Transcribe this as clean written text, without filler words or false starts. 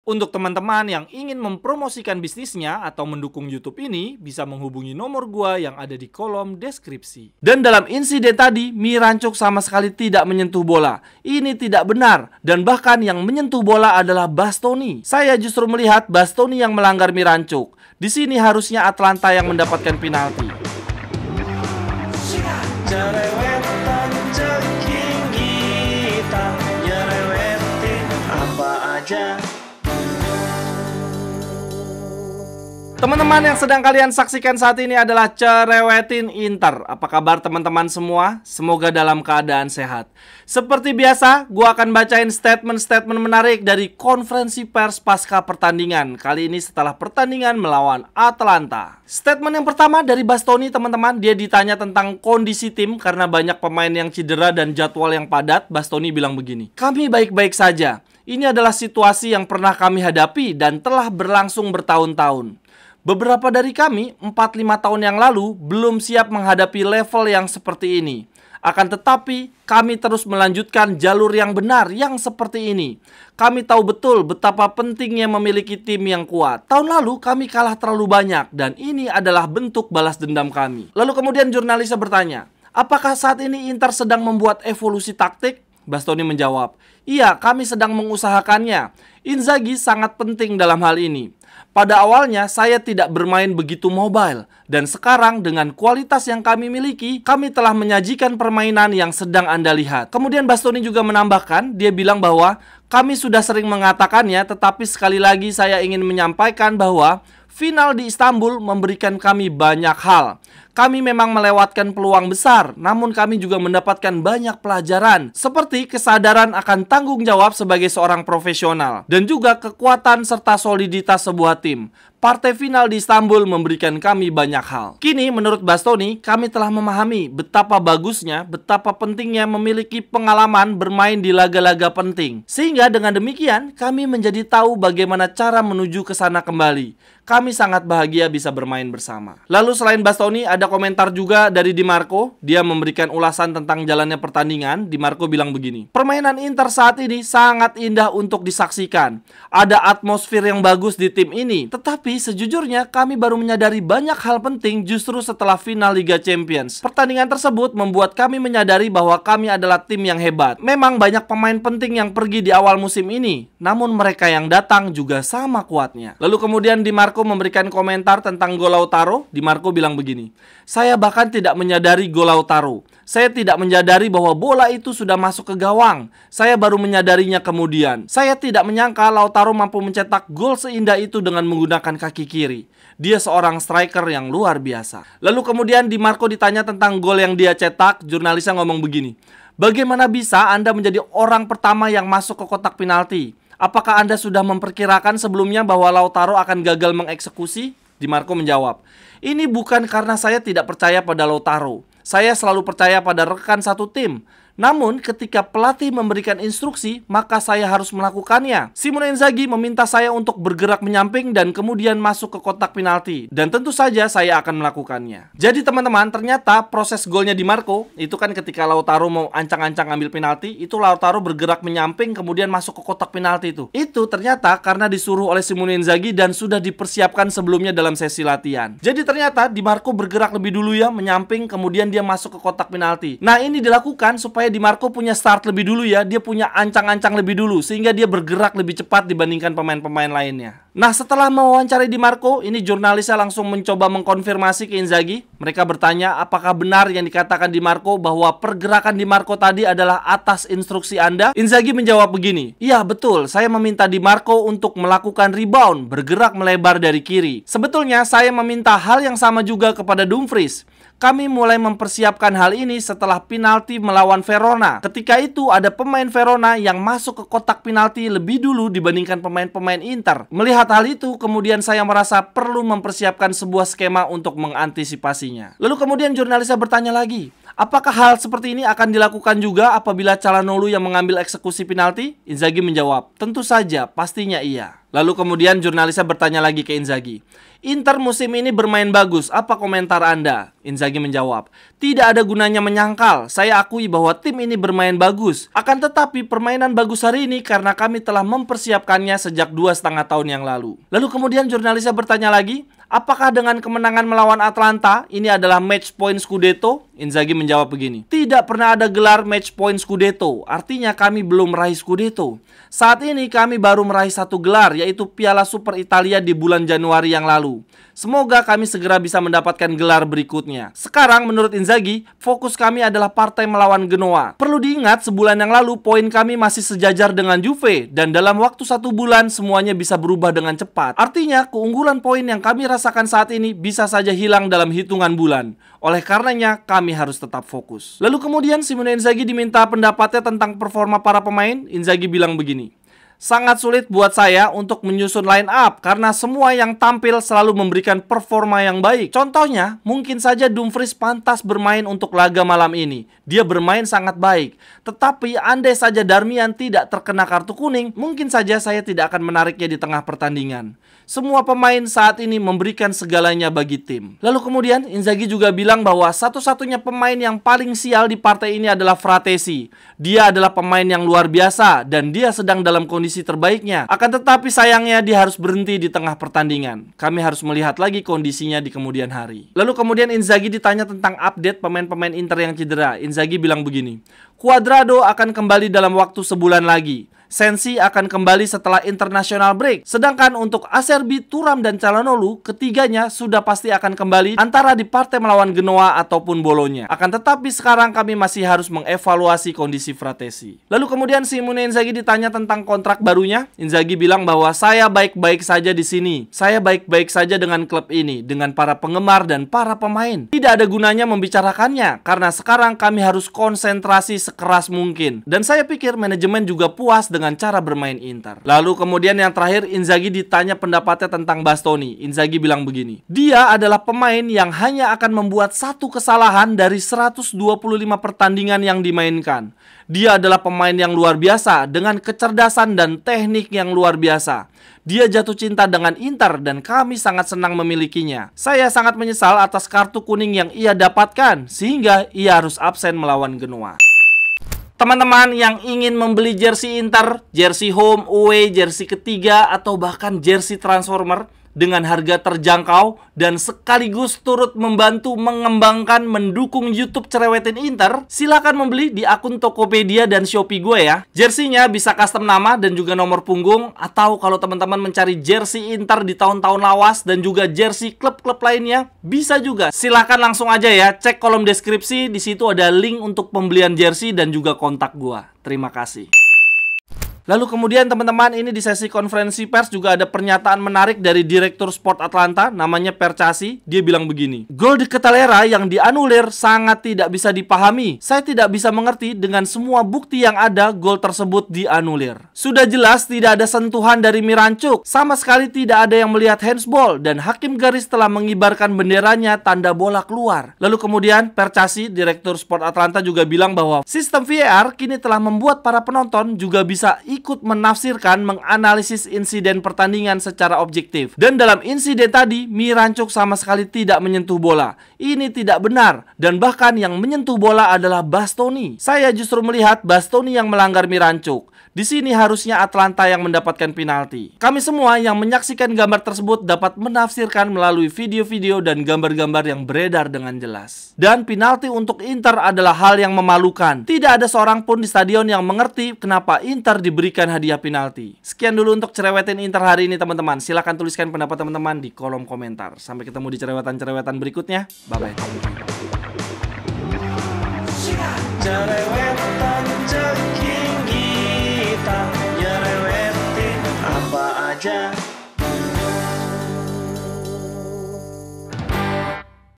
Untuk teman-teman yang ingin mempromosikan bisnisnya atau mendukung YouTube ini, bisa menghubungi nomor gua yang ada di kolom deskripsi. Dan dalam insiden tadi, Mirancuk sama sekali tidak menyentuh bola. Ini tidak benar, dan bahkan yang menyentuh bola adalah Bastoni. Saya justru melihat Bastoni yang melanggar Mirancuk. Di sini harusnya Atlanta yang mendapatkan penalti. Cerewetan ceking kita, nyerewetin apa aja. Teman-teman yang sedang kalian saksikan saat ini adalah Cerewetin Inter. Apa kabar teman-teman semua? Semoga dalam keadaan sehat. Seperti biasa, gua akan bacain statement-statement menarik dari konferensi pers pasca pertandingan. Kali ini setelah pertandingan melawan Atlanta. Statement yang pertama dari Bastoni, teman-teman. Dia ditanya tentang kondisi tim karena banyak pemain yang cedera dan jadwal yang padat. Bastoni bilang begini, "Kami baik-baik saja. Ini adalah situasi yang pernah kami hadapi dan telah berlangsung bertahun-tahun. Beberapa dari kami 4-5 tahun yang lalu belum siap menghadapi level yang seperti ini. Akan tetapi kami terus melanjutkan jalur yang benar yang seperti ini. Kami tahu betul betapa pentingnya memiliki tim yang kuat. Tahun lalu kami kalah terlalu banyak dan ini adalah bentuk balas dendam kami." Lalu kemudian jurnalisnya bertanya, "Apakah saat ini Inter sedang membuat evolusi taktik?" Bastoni menjawab, "Iya, kami sedang mengusahakannya. Inzaghi sangat penting dalam hal ini. Pada awalnya saya tidak bermain begitu mobile, dan sekarang dengan kualitas yang kami miliki, kami telah menyajikan permainan yang sedang Anda lihat." Kemudian Bastoni juga menambahkan, dia bilang bahwa kami sudah sering mengatakannya, tetapi sekali lagi saya ingin menyampaikan bahwa final di Istanbul memberikan kami banyak hal. Kami memang melewatkan peluang besar, namun kami juga mendapatkan banyak pelajaran, seperti kesadaran akan tanggung jawab sebagai seorang profesional, dan juga kekuatan serta soliditas sebuah tim. Partai final di Istanbul memberikan kami banyak hal. Kini menurut Bastoni, kami telah memahami betapa bagusnya, betapa pentingnya memiliki pengalaman bermain di laga-laga penting. Sehingga dengan demikian, kami menjadi tahu bagaimana cara menuju ke sana kembali. Kami sangat bahagia bisa bermain bersama. Lalu selain Bastoni, ada komentar juga dari Di Marco. Dia memberikan ulasan tentang jalannya pertandingan. Di Marco bilang begini, "Permainan Inter saat ini sangat indah untuk disaksikan. Ada atmosfer yang bagus di tim ini. Tetapi sejujurnya kami baru menyadari banyak hal penting justru setelah final Liga Champions. Pertandingan tersebut membuat kami menyadari bahwa kami adalah tim yang hebat. Memang banyak pemain penting yang pergi di awal musim ini, namun mereka yang datang juga sama kuatnya." Lalu kemudian Di Marco memberikan komentar tentang gol Lautaro. Di Marco bilang begini, "Saya bahkan tidak menyadari gol Lautaro. Saya tidak menyadari bahwa bola itu sudah masuk ke gawang. Saya baru menyadarinya kemudian. Saya tidak menyangka Lautaro mampu mencetak gol seindah itu dengan menggunakan kaki kiri. Dia seorang striker yang luar biasa." Lalu kemudian Di Marco ditanya tentang gol yang dia cetak. Jurnalisnya ngomong begini, "Bagaimana bisa Anda menjadi orang pertama yang masuk ke kotak penalti? Apakah Anda sudah memperkirakan sebelumnya bahwa Lautaro akan gagal mengeksekusi?" Di Marco menjawab, "Ini bukan karena saya tidak percaya pada Lautaro. Saya selalu percaya pada rekan satu tim. Namun ketika pelatih memberikan instruksi, maka saya harus melakukannya. Simone Inzaghi meminta saya untuk bergerak menyamping dan kemudian masuk ke kotak penalti. Dan tentu saja saya akan melakukannya." Jadi teman-teman, ternyata proses golnya Di Marco itu kan ketika Lautaro mau ancang-ancang ambil penalti, itu Lautaro bergerak menyamping kemudian masuk ke kotak penalti itu. Itu ternyata karena disuruh oleh Simone Inzaghi dan sudah dipersiapkan sebelumnya dalam sesi latihan. Jadi ternyata Di Marco bergerak lebih dulu ya, menyamping kemudian dia masuk ke kotak penalti. Nah, ini dilakukan supaya Di Marco punya start lebih dulu ya, dia punya ancang-ancang lebih dulu sehingga dia bergerak lebih cepat dibandingkan pemain-pemain lainnya. Nah, setelah mewawancarai Di Marco, ini jurnalisnya langsung mencoba mengkonfirmasi ke Inzaghi. Mereka bertanya, apakah benar yang dikatakan Di Marco bahwa pergerakan Di Marco tadi adalah atas instruksi Anda? Inzaghi menjawab begini, "Iya betul, saya meminta Di Marco untuk melakukan rebound, bergerak melebar dari kiri. Sebetulnya saya meminta hal yang sama juga kepada Dumfries. Kami mulai mempersiapkan hal ini setelah penalti melawan Verona. Ketika itu ada pemain Verona yang masuk ke kotak penalti lebih dulu dibandingkan pemain-pemain Inter. Melihat hal itu, kemudian saya merasa perlu mempersiapkan sebuah skema untuk mengantisipasinya." Lalu kemudian jurnalisnya bertanya lagi, Apakah hal seperti ini akan dilakukan juga apabila Calhanoglu yang mengambil eksekusi penalti? Inzaghi menjawab, tentu saja, pastinya iya. Lalu kemudian jurnalisnya bertanya lagi ke Inzaghi, Inter musim ini bermain bagus, apa komentar Anda? Inzaghi menjawab, tidak ada gunanya menyangkal, saya akui bahwa tim ini bermain bagus. Akan tetapi permainan bagus hari ini karena kami telah mempersiapkannya sejak 2,5 tahun yang lalu. Lalu kemudian jurnalisnya bertanya lagi, apakah dengan kemenangan melawan Atalanta ini adalah match point Scudetto? Inzaghi menjawab begini, tidak pernah ada gelar match point Scudetto, artinya kami belum meraih Scudetto. Saat ini kami baru meraih satu gelar, yaitu Piala Super Italia di bulan Januari yang lalu. Semoga kami segera bisa mendapatkan gelar berikutnya. Sekarang menurut Inzaghi, fokus kami adalah partai melawan Genoa. Perlu diingat, sebulan yang lalu poin kami masih sejajar dengan Juve, dan dalam waktu 1 bulan semuanya bisa berubah dengan cepat. Artinya, keunggulan poin yang kami rasakan saat ini bisa saja hilang dalam hitungan bulan. Oleh karenanya, kami harus tetap fokus. Lalu kemudian Simone Inzaghi diminta pendapatnya tentang performa para pemain. Inzaghi bilang begini, sangat sulit buat saya untuk menyusun line up karena semua yang tampil selalu memberikan performa yang baik. Contohnya, mungkin saja Dumfries pantas bermain untuk laga malam ini. Dia bermain sangat baik. Tetapi andai saja Darmian tidak terkena kartu kuning, mungkin saja saya tidak akan menariknya di tengah pertandingan. Semua pemain saat ini memberikan segalanya bagi tim. Lalu kemudian Inzaghi juga bilang bahwa satu-satunya pemain yang paling sial di partai ini adalah Fratesi. Dia adalah pemain yang luar biasa dan dia sedang dalam kondisi terbaiknya. Akan tetapi sayangnya dia harus berhenti di tengah pertandingan. Kami harus melihat lagi kondisinya di kemudian hari. Lalu kemudian Inzaghi ditanya tentang update pemain-pemain Inter yang cedera. Inzaghi bilang begini, Cuadrado akan kembali dalam waktu sebulan lagi. Sensi akan kembali setelah international break. Sedangkan untuk Acerbi, Thuram, dan Calhanoglu, ketiganya sudah pasti akan kembali antara di partai melawan Genoa ataupun Bologna. Akan tetapi sekarang kami masih harus mengevaluasi kondisi Fratesi. Lalu kemudian Simone Inzaghi ditanya tentang kontrak barunya. Inzaghi bilang bahwa saya baik-baik saja di sini. Saya baik-baik saja dengan klub ini, dengan para penggemar dan para pemain. Tidak ada gunanya membicarakannya karena sekarang kami harus konsentrasi sekeras mungkin. Dan saya pikir manajemen juga puas dengan cara bermain Inter. Lalu kemudian yang terakhir Inzaghi ditanya pendapatnya tentang Bastoni. Inzaghi bilang begini, dia adalah pemain yang hanya akan membuat satu kesalahan dari 125 pertandingan yang dimainkan. Dia adalah pemain yang luar biasa dengan kecerdasan dan teknik yang luar biasa. Dia jatuh cinta dengan Inter dan kami sangat senang memilikinya. Saya sangat menyesal atas kartu kuning yang ia dapatkan sehingga ia harus absen melawan Genoa. Teman-teman yang ingin membeli jersey Inter, jersey home, away, jersey ketiga, atau bahkan jersey transformer dengan harga terjangkau dan sekaligus turut membantu mengembangkan mendukung YouTube Cerewetin Inter, silakan membeli di akun Tokopedia dan Shopee gue ya. Jersinya bisa custom nama dan juga nomor punggung, atau kalau teman-teman mencari jersey Inter di tahun-tahun lawas dan juga jersey klub-klub lainnya, bisa juga. Silakan langsung aja ya, cek kolom deskripsi, di situ ada link untuk pembelian jersey dan juga kontak gue. Terima kasih. Lalu kemudian teman-teman, ini di sesi konferensi pers juga ada pernyataan menarik dari Direktur Sport Atalanta, namanya Percasi. Dia bilang begini, gol di Ketalera yang dianulir sangat tidak bisa dipahami. Saya tidak bisa mengerti dengan semua bukti yang ada gol tersebut dianulir. Sudah jelas tidak ada sentuhan dari Mirancuk. Sama sekali tidak ada yang melihat handsball dan hakim garis telah mengibarkan benderanya tanda bola keluar. Lalu kemudian Percasi, Direktur Sport Atalanta juga bilang bahwa sistem VAR kini telah membuat para penonton juga bisa ikut menafsirkan, menganalisis insiden pertandingan secara objektif. Dan dalam insiden tadi, Mirancuk sama sekali tidak menyentuh bola. Ini tidak benar. Dan bahkan yang menyentuh bola adalah Bastoni. Saya justru melihat Bastoni yang melanggar Mirancuk. Di sini harusnya Atalanta yang mendapatkan penalti. Kami semua yang menyaksikan gambar tersebut dapat menafsirkan melalui video-video dan gambar-gambar yang beredar dengan jelas. Dan penalti untuk Inter adalah hal yang memalukan. Tidak ada seorang pun di stadion yang mengerti kenapa Inter diberikan hadiah penalti. Sekian dulu untuk Cerewetin Inter hari ini teman-teman. Silahkan tuliskan pendapat teman-teman di kolom komentar. Sampai ketemu di cerewetan-cerewetan berikutnya. Bye-bye. Cerewetan ceking kita nyerewetin apa aja.